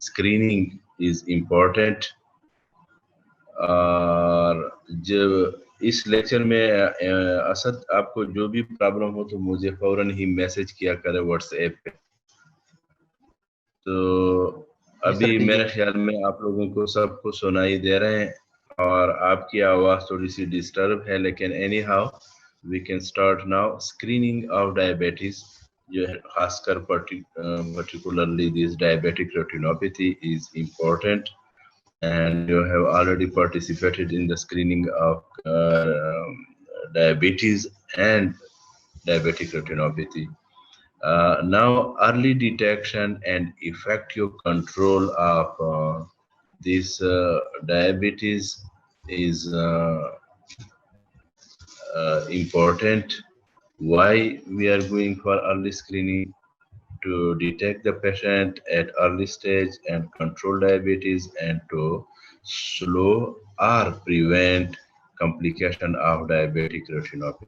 Screening is important. और जब इस लेक्चर में असद आपको जो भी प्रॉब्लम हो तो मुझे फौरन ही मैसेज किया करें व्हाट्सएप पे। तो अभी मेरे ख्याल में आप लोगों को सबको सुनाई दे रहे हैं और आपकी आवाज़ थोड़ी सी डिस्टर्ब है, लेकिन anyhow we can start now. Screening of diabetes जो है खासकर particularly this diabetic retinopathy is important, and you have already participated in the screening of diabetes and diabetic retinopathy. Now, early detection and effective control of this diabetes is important. Why we are going for early screening? To detect the patient at early stage and control diabetes, and to slow or prevent complication of diabetic retinopathy.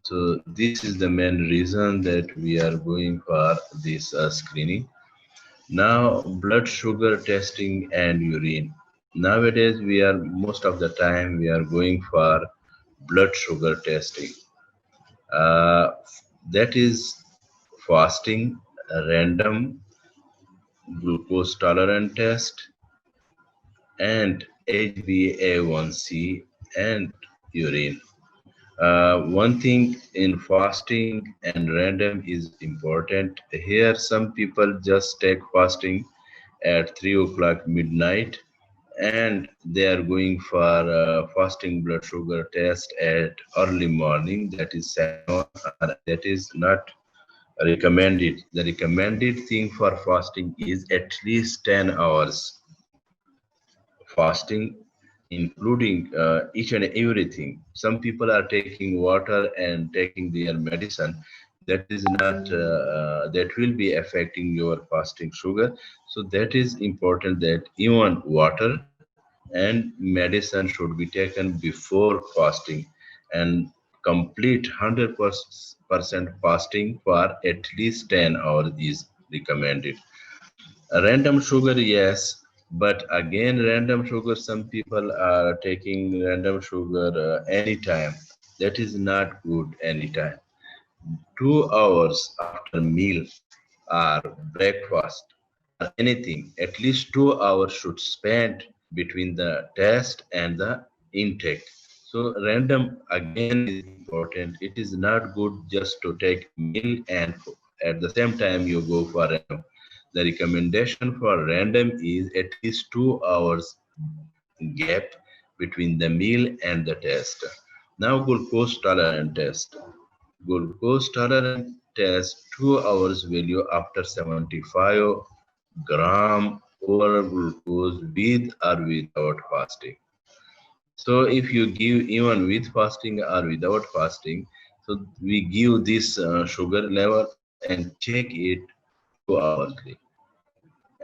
So this is the main reason that we are going for this screening. Now, blood sugar testing and urine. Nowadays, we are most of the time we are going for blood sugar testing. That is fasting, random glucose tolerance test, and HbA1c and urine. One thing in fasting and random is important. Here, some people just take fasting at 3 o'clock midnight, and they are going for fasting blood sugar test at early morning. That is 7, that is not recommended. The recommended thing for fasting is at least 10 hours fasting, including each and everything. Some people are taking water and taking their medicine. That is not, that will be affecting your fasting sugar. So that is important that even water and medicine should be taken before fasting, and complete 100% fasting for at least 10 hours is recommended. Random sugar, yes, but again, random sugar, some people are taking random sugar anytime. That is not good anytime. 2 hours after meal or breakfast or anything, at least 2 hours should spend between the test and the intake. So random again is important. It is not good just to take meal and at the same time you go for random. The recommendation for random is at least 2 hours gap between the meal and the test. Now glucose tolerance test. Glucose tolerance test 2 hours value after 75 gram oral glucose with or without fasting. So if you give even with fasting or without fasting, so we give this sugar level and check it 2 hourly.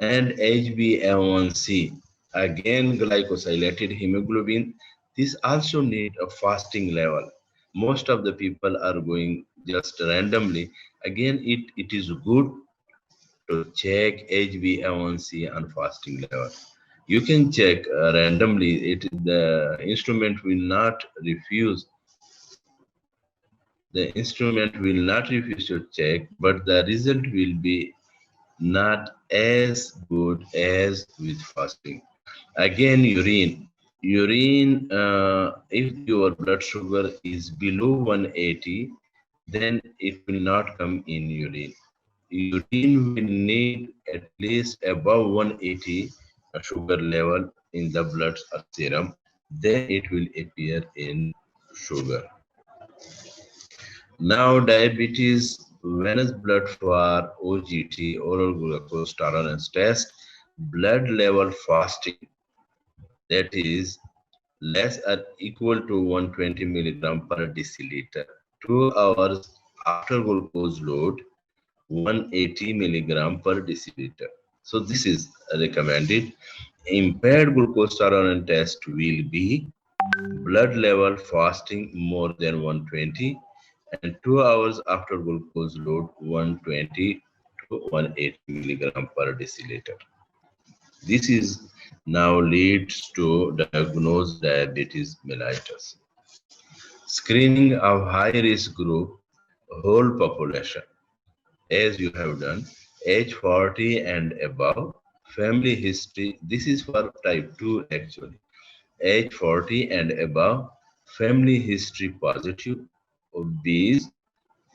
And HbA1c, again glycosylated hemoglobin, this also need a fasting level. Most of the people are going just randomly. Again, it is good to check HbA1c and fasting level. You can check randomly. The instrument will not refuse. The instrument will not refuse to check, but the result will be not as good as with fasting. Again, urine. Urine, if your blood sugar is below 180, then it will not come in urine. Urine will need at least above 180 sugar level in the blood or serum, then it will appear in sugar. Now, diabetes, venous blood for OGT, oral glucose tolerance test, blood level fasting, that is less or equal to 120 milligram per deciliter. 2 hours after glucose load, 180 milligram per deciliter. So this is recommended. Impaired glucose tolerance test will be blood level fasting more than 120 and 2 hours after glucose load 120 to 180 milligram per deciliter. This is now leads to diagnose diabetes mellitus. Screening of high risk group, whole population, as you have done, age 40 and above, family history, this is for type 2 actually, age 40 and above, family history positive, obese,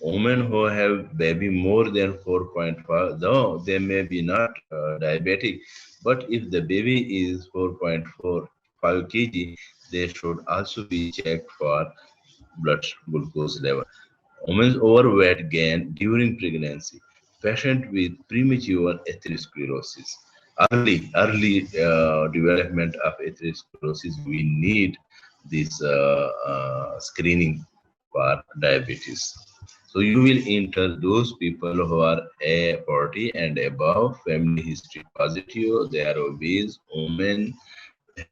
women who have baby more than 4.5, though they may be not diabetic, but if the baby is 4.45 kg, they should also be checked for blood glucose level. Women's overweight gain during pregnancy, patient with premature atherosclerosis, early development of atherosclerosis, we need this screening for diabetes. So you will enter those people who are A40 and above, family history positive, they are obese, women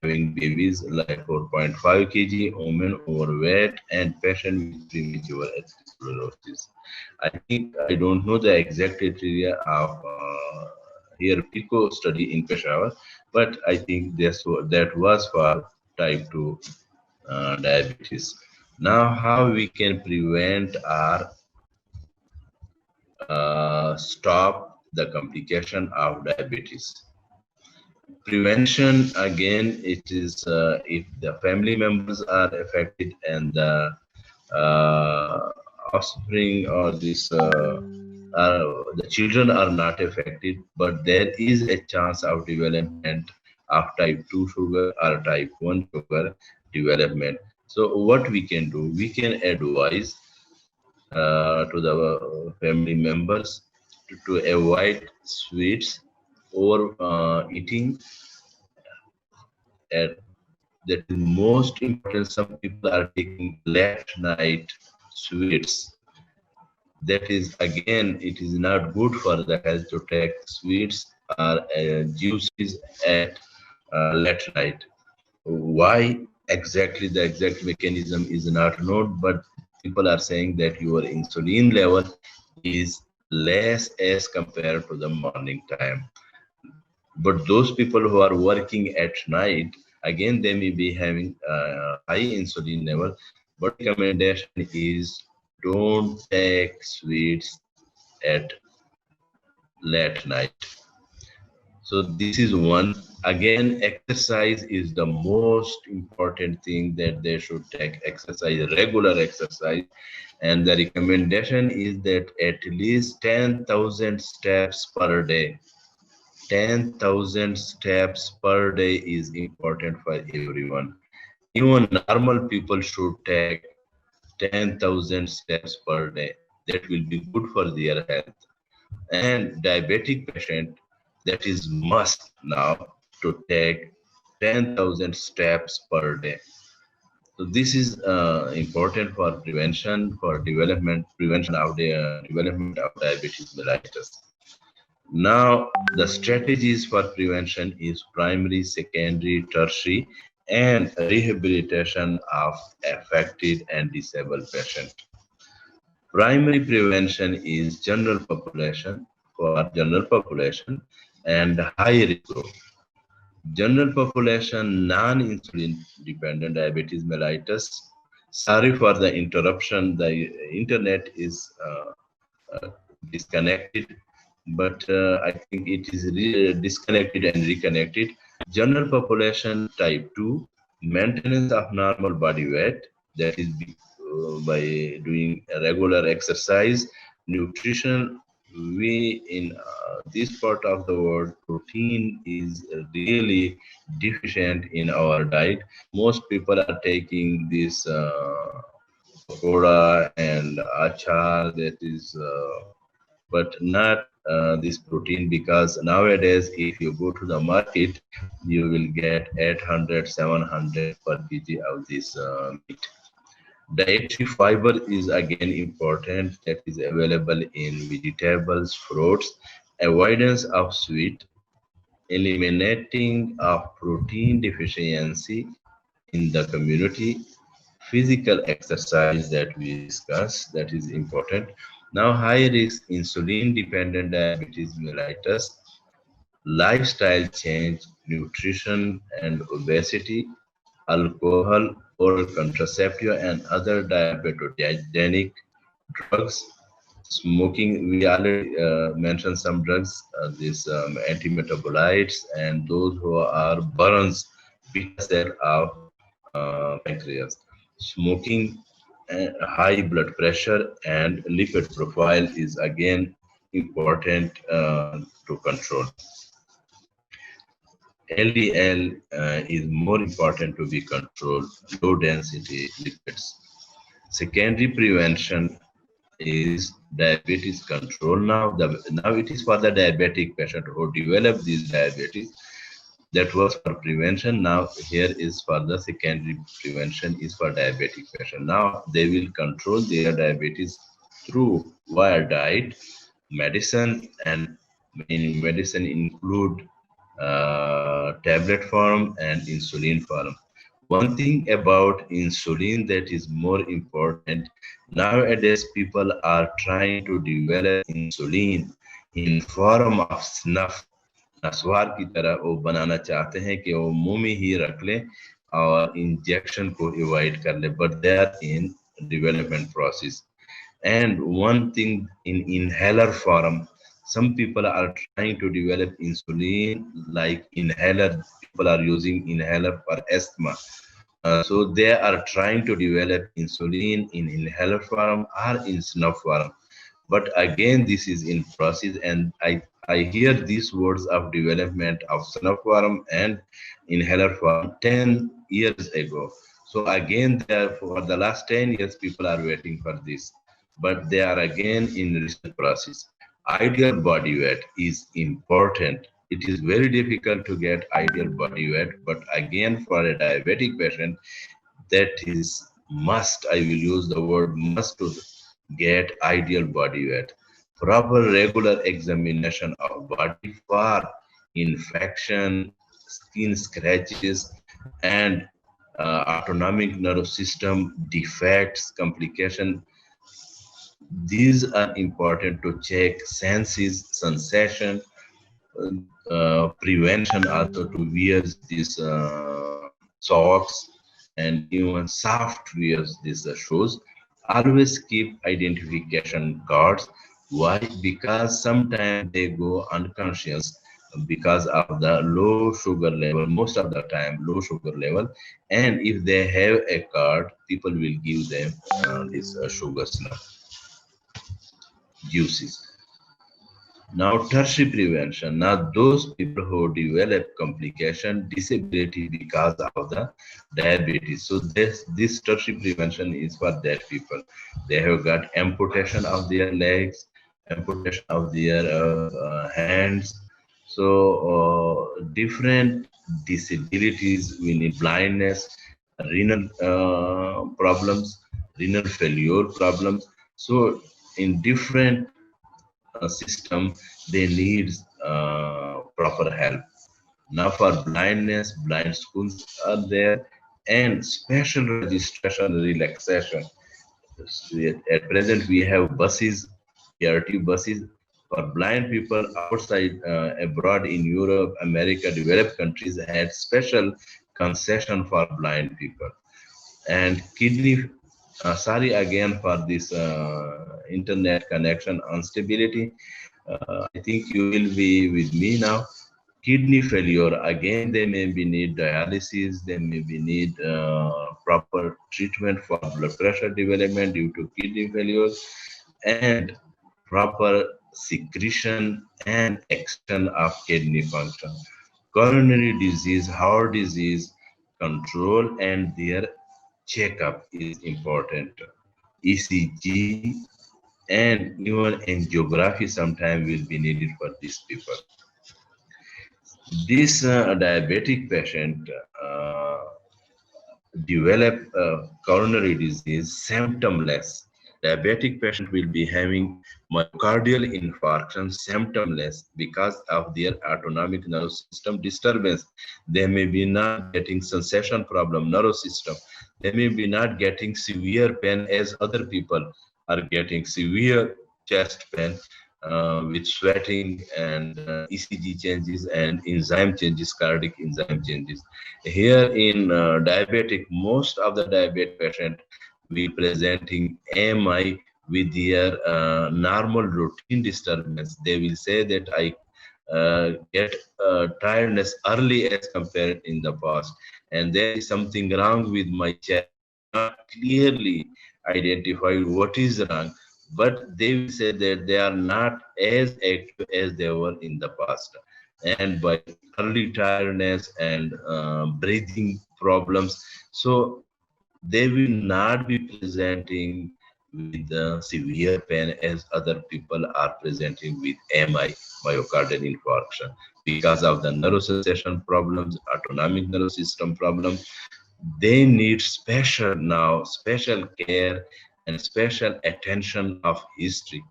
having babies like 4.5 kg, women overweight, and patient with premature atherosclerosis. I think I don't know the exact criteria of here PICO study in Peshawar, but I think that was for type 2 diabetes. Now, how we can prevent or stop the complication of diabetes? Prevention, again, it is if the family members are affected and the offspring or the children are not affected, but there is a chance of development of type 2 sugar or type 1 sugar development. So what we can do, we can advise to the family members to avoid sweets or eating at that is most important. Some people are taking late night sweets. That is again, it is not good for the health to take sweets or juices at late night. Why exactly? The exact mechanism is not known, but people are saying that your insulin level is less as compared to the morning time. But those people who are working at night, again, they may be having high insulin level. But recommendation is don't take sweets at late night. So this is one. Again, exercise is the most important thing that they should take exercise, regular exercise. And the recommendation is that at least 10,000 steps per day. 10,000 steps per day is important for everyone. Even normal people should take 10,000 steps per day. That will be good for their health. And diabetic patient, that is must now to take 10,000 steps per day. So this is important for prevention, for development, prevention of the development of diabetes mellitus. Now, the strategies for prevention is primary, secondary, tertiary, and rehabilitation of affected and disabled patients. Primary prevention is general population, for general population and high risk group. General population, non-insulin dependent diabetes mellitus. Sorry for the interruption. The internet is disconnected, but I think it is disconnected and reconnected. General population type 2, maintenance of normal body weight, that is by doing regular exercise, nutrition. We in this part of the world, protein is really deficient in our diet. Most people are taking this pakoda and achar, that is but not this protein, because nowadays if you go to the market, you will get 800 700 per kg of this meat. Dietary fiber is again important, that is available in vegetables, fruits, avoidance of sweet, eliminating of protein deficiency in the community, physical exercise that we discuss, that is important. Now, high risk insulin dependent diabetes mellitus, lifestyle change, nutrition and obesity, alcohol, oral contraceptive, and other diabetogenic drugs, smoking. We already mentioned some drugs, these antimetabolites, and those who are burns beta cell of pancreas. Smoking, high blood pressure, and lipid profile is again important to control. LDL is more important to be controlled, low density lipids. Secondary prevention is diabetes control. Now it is for the diabetic patient who develop this diabetes. That was for prevention. Now here is for the secondary prevention is for diabetic patient. Now they will control their diabetes through via diet, medicine, and in medicine include tablet form and insulin form. One thing about insulin that is more important, nowadays people are trying to develop insulin in form of snuff. नस्वार की तरह वो बनाना चाहते हैं कि वो मुंह में ही रख लें और इंजेक्शन को अवॉइड कर ले, but they are in development process. And one thing in inhaler form, some people are trying to develop insulin like inhaler. People are using inhaler for asthma. So they are trying to develop insulin in inhaler form or in snuff form. But again, this is in process, and I hear these words of development of snuff form and inhaler form 10 years ago. So again, there for the last 10 years, people are waiting for this, but they are again in research process. Ideal body weight is important. It is very difficult to get ideal body weight, but again, for a diabetic patient, that is must. I will use the word must to get ideal body weight. Proper regular examination of body for infection, skin scratches, and autonomic nervous system defects, complication. These are important to check senses, sensation, prevention also to wear these socks and even soft wears these shoes. Always keep identification cards. Why? Because sometimes they go unconscious because of the low sugar level, most of the time low sugar level. And if they have a card, people will give them this sugar juices. Now, tertiary prevention. Now, those people who develop complication, disability because of the diabetes. So this tertiary prevention is for that people. They have got amputation of their legs, amputation of their hands. So different disabilities, we need blindness, renal problems, renal failure problems. So in different system, they need proper help. Now for blindness, blind schools are there, and special registration relaxation. At present, we have buses, PRT buses for blind people outside, abroad in Europe, America, developed countries had special concession for blind people. And kidney, sorry again for this internet connection instability. I think you will be with me now. Kidney failure, again, they may be need dialysis, they may be need proper treatment for blood pressure development due to kidney failures, and proper secretion and action of kidney function. Coronary disease, heart disease, control and their checkup is important. ECG and even angiography sometimes will be needed for these people. This diabetic patient develop coronary disease symptomless. Diabetic patient will be having myocardial infarction symptomless because of their autonomic nervous system disturbance. They may be not getting sensation problem, nervous system. They may be not getting severe pain as other people are getting severe chest pain with sweating and ECG changes and enzyme changes, cardiac enzyme changes. Here in diabetic, most of the diabetic patient will presenting AMI with their normal routine disturbance. They will say that I get tiredness early as compared in the past, and there is something wrong with my chest. Not clearly identify what is wrong, but they will say that they are not as active as they were in the past. And by early tiredness and breathing problems, so they will not be presenting with severe pain as other people are presenting with MI, myocardial infarction, because of the neurosensation problems, autonomic nervous system problem. They need special care and special attention of history.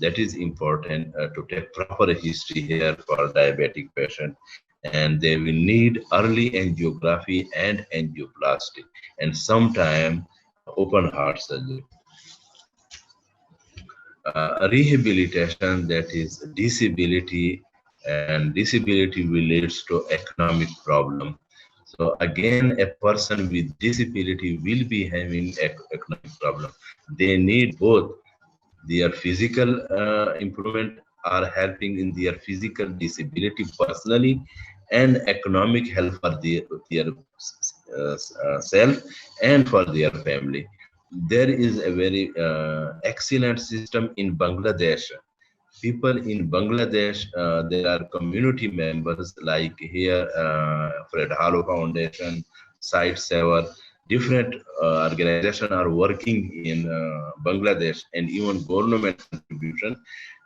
That is important to take proper history here for diabetic patient, and they will need early angiography and angioplasty, and sometime open heart surgery. Rehabilitation, that is disability, and disability will leads to economic problem. So again, a person with disability will be having economic problem. They need both their physical improvement are helping in their physical disability personally, and economic help for their self and for their family. There is a very excellent system in Bangladesh. People in Bangladesh, there are community members like here, Fred Hollow Foundation, Site Saver, different organizations are working in Bangladesh, and even government contribution,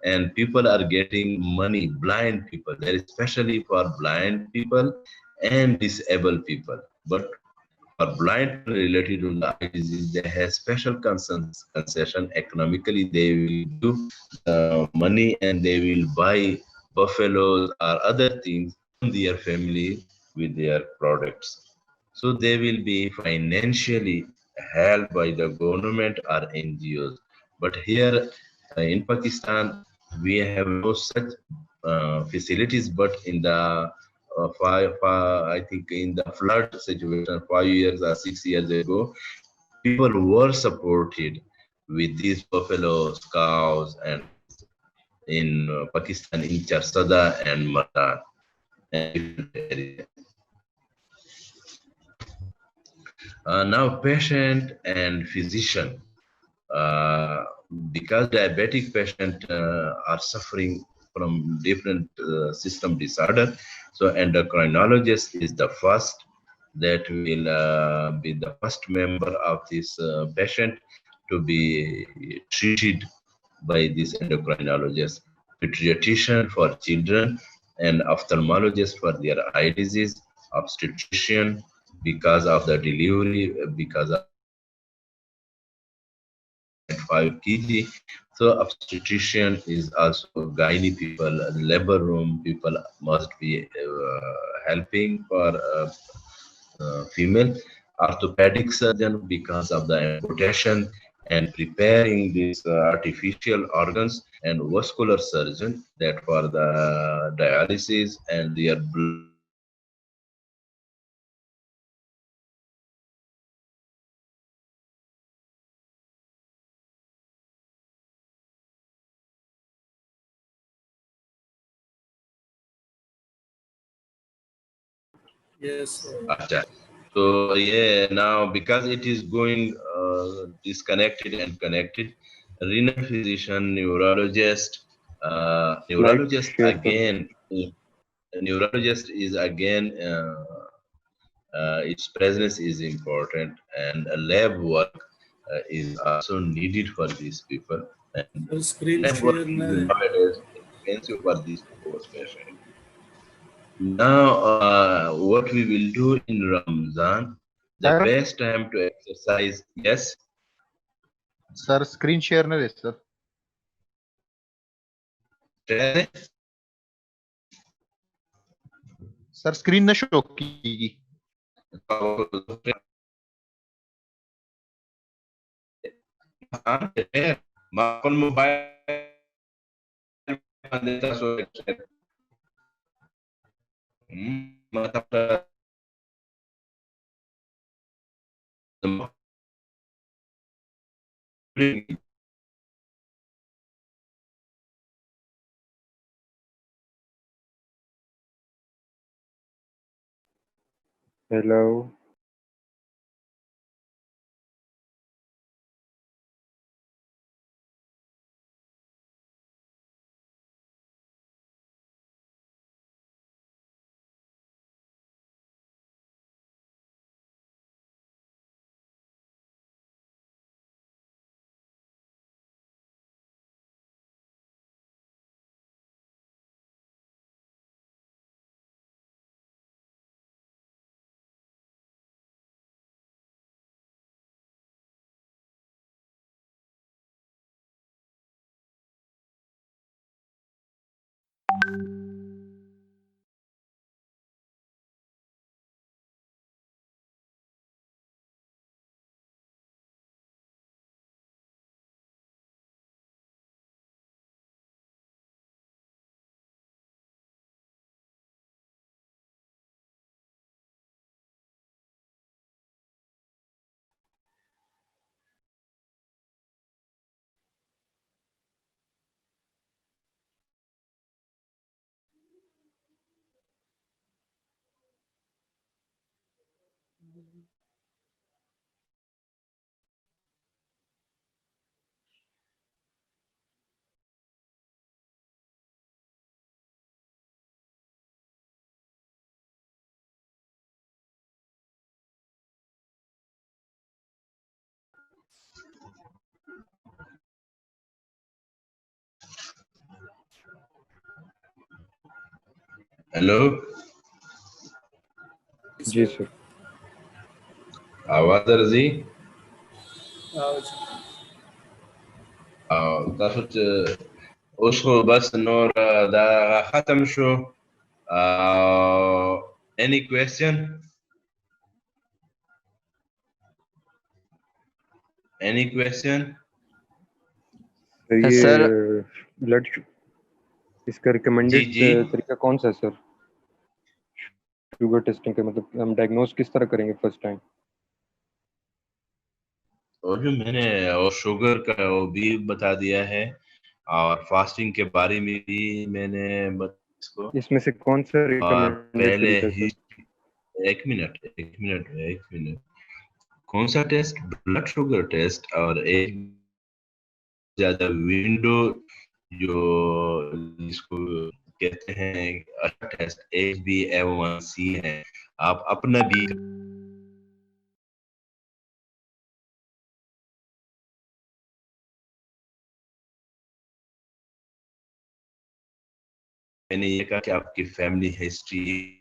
and people are getting money, blind people, there is especially for blind people and disabled people. But for blind people related to the eye disease, they have special concession economically. They will give money and they will buy buffaloes or other things from their family with their products. So they will be financially helped by the government or NGOs. But here in Pakistan, we have no such facilities. But in the I think in the flood situation 5 years or 6 years ago, people were supported with these buffaloes, cows, and in Pakistan, in Charsada and Matan and different areas. Now, patient and physician, uh, because diabetic patients are suffering from different system disorder, so endocrinologist is the first that will be the first member of this patient to be treated by this endocrinologist, pediatrician for children, and ophthalmologist for their eye disease, obstetrician because of the delivery, because of 5 kg. So obstetrician is also gynae people, labor room people must be helping for female. Orthopedic surgeon because of the amputation and preparing these artificial organs, and vascular surgeon that for the dialysis and their blood. Yes. Acha. So yeah, now because it is going disconnected and connected, renal physician, neurologist, Like neurologist share the again, neurologist is again its presence is important, and a lab work is also needed for these people. And sir screen lab work share is में nowadays expensive for these poor patients. Now, what we will do in Ramzan, the sir. best time to exercise, yes, Sir, screen share na sir. share it. Sir, screen na show की. हाँ, share. माकन mobile देता सो मतलब Hello. Hello जी sir. आवाज रजी تاخد उसको बस नोर दा ختم شو any question any question sir ये सर ब्लड इसका जी रिकमेंडेड जी तरीका कौन सा है सर? शुगर टेस्टिंग का मतलब हम डायग्नोज किस तरह करेंगे फर्स्ट टाइम? और जो मैंने और शुगर का वो भी बता दिया है और फास्टिंग के बारे में भी मैंने इसको इसमें से कौन सा और रिकमेंडेड पहले तरीका है ही सर? एक मिनट कौन सा टेस्ट ब्लड शुगर टेस्ट और एक ज्यादा विंडो जो जिसको कहते हैं अच्छा टेस्ट HbA1c है आप अपना भी मैंने ये कहा कि आपकी फैमिली हिस्ट्री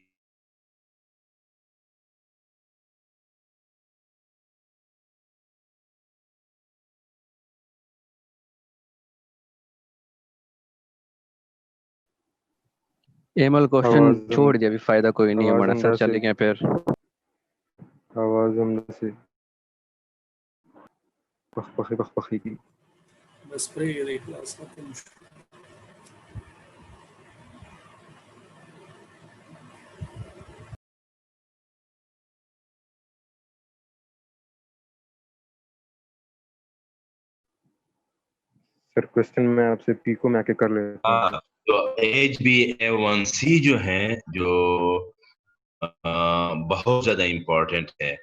एमएल क्वेश्चन आवाज छोड़ दिया, अभी फायदा कोई नहीं है आवाज हमारा सर, अंदर से चले गए फिर। आवाज अंदर से बखबखी की। بس بري خلاص ما في مشكلة. सर क्वेश्चन मैं आपसे पीको में आके कर लेता हूँ। हाँ तो HbA1c जो है जो बहुत ज्यादा इम्पोर्टेंट है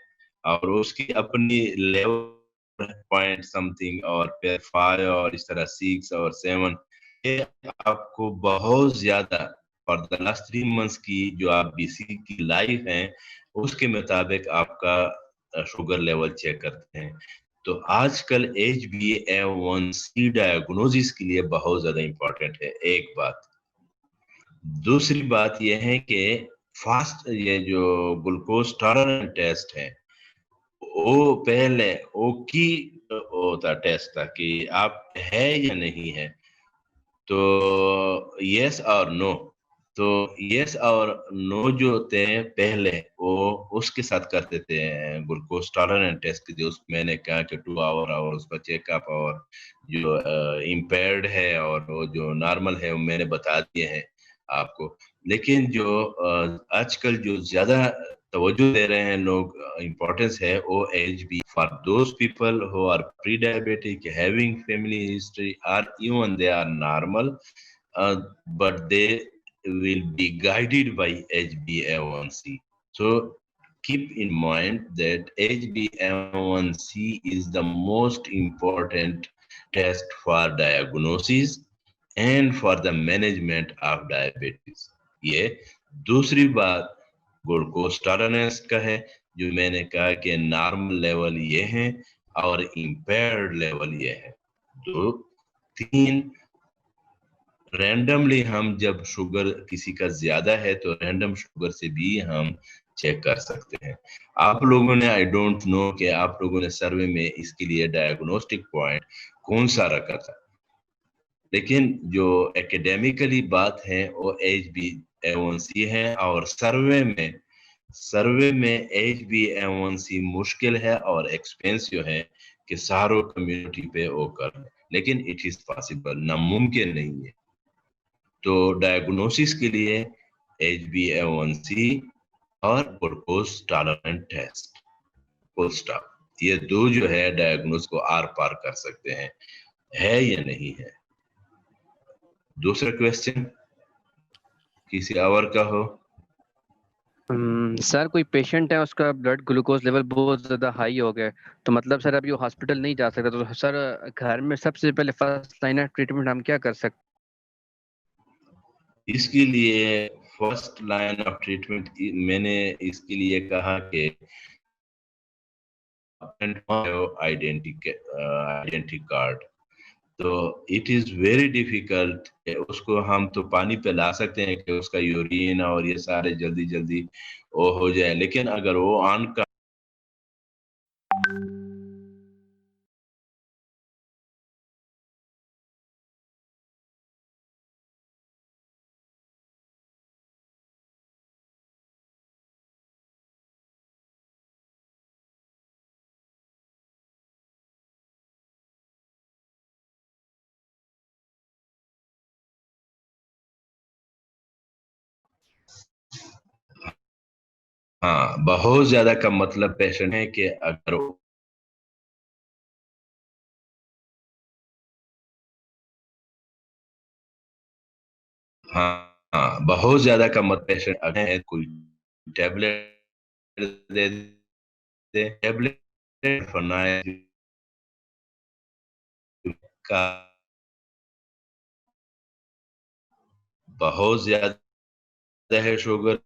और उसकी अपनी लेवल पॉइंट समथिंग और फिर 5 और इस तरह 6 और 7 ये आपको बहुत ज्यादा फॉर द लास्ट 3 मंथ्स की जो आप BC की लाइफ है उसके मुताबिक आपका शुगर लेवल चेक करते हैं। तो आजकल HbA1c डायग्नोसिस के लिए बहुत ज्यादा इम्पोर्टेंट है एक बात। दूसरी बात यह है कि फास्ट ये जो ग्लूकोज टॉलरेंस टेस्ट है वो पहले वो की होता टेस्ट था कि आप है या नहीं है, तो यस और नो तो यस और नो जो होते हैं पहले वो उसके साथ करते थे ग्लूकोज टॉलरेंट टेस्ट जो मैंने कहा कि 2 आवर और उसका चेकअप और जो इम्पेयर्ड है और वो जो नॉर्मल है वो मैंने बता दिए हैं आपको। लेकिन जो आजकल जो ज्यादा तवज्जो दे रहे हैं लोग इम्पोर्टेंस है वो as be for those people who are pre diabetic having family history or even they are normal but they will be guided by HbA1c. So keep in mind that HbA1c is the most important test for diagnosis and for the management of diabetes. ये दूसरी बात glucose tolerance का है जो मैंने कहा कि normal level ये है और इम्पेयर्ड लेवल ये है। दो तीन रैंडमली हम जब शुगर किसी का ज्यादा है तो रैंडम शुगर से भी हम चेक कर सकते हैं। आप लोगों ने आई डोंट नो कि आप लोगों ने सर्वे में इसके लिए डायग्नोस्टिक पॉइंट कौन सा रखा था, लेकिन जो एकेडमिकली बात है वो HbA1c है और सर्वे में HbA1c मुश्किल है और एक्सपेंसिव है कि सारों कम्युनिटी पे वो कर, लेकिन इट इज पॉसिबल, नामुमकिन नहीं है। तो डायग्नोसिस के लिए HbA1c और glucose tolerant test, full stop. ये दो जो है डायग्नोस को आर पार कर सकते हैं, है या नहीं है। दूसरा क्वेश्चन किसी और का हो? सर कोई पेशेंट है उसका ब्लड ग्लूकोज लेवल बहुत ज्यादा हाई हो गया है, तो मतलब सर अभी वो हॉस्पिटल नहीं जा सकता, तो सर घर में सबसे पहले फर्स्ट लाइन ऑफ ट्रीटमेंट हम क्या कर सकते इसके लिए फर्स्ट लाइन ऑफ ट्रीटमेंट मैंने इसके लिए कहा कि आइडेंटिटी कार्ड। तो इट इज वेरी डिफिकल्ट, उसको हम तो पानी पे ला सकते हैं कि उसका यूरिन और ये सारे जल्दी जल्दी वो हो जाए, लेकिन अगर वो ऑन का हाँ बहुत ज्यादा का मतलब पेशेंट है कि अगर हाँ हाँ बहुत ज्यादा का मत पेशेंट अगर है कोई टेबलेट दे दे, टेबलेट फनाइल का बहुत ज्यादा है शुगर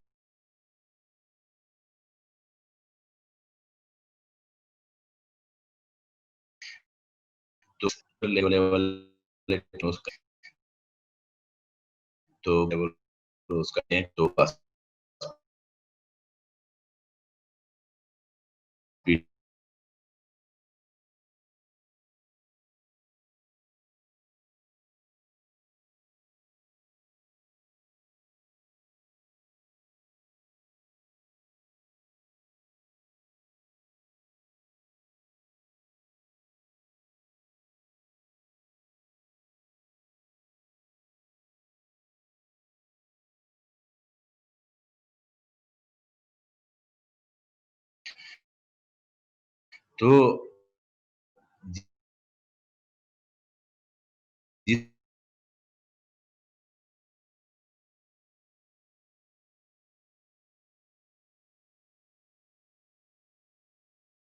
तो लेवल उसका तो लेवल उसका है तो बस तो जिस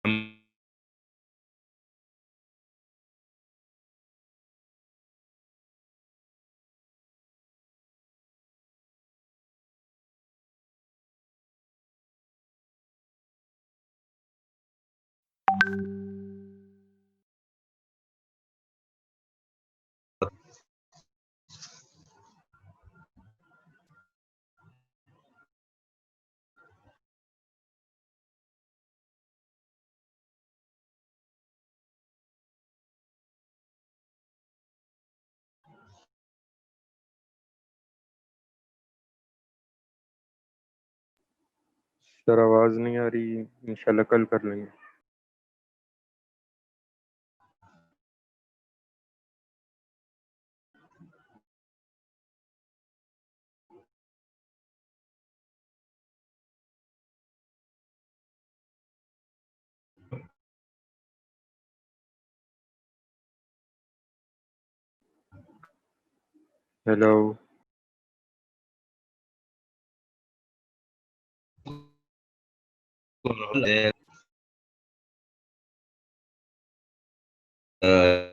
हैं? सर आवाज नहीं आ रही, इंशाल्लाह कल कर लेंगे। हेलो। Then, uh,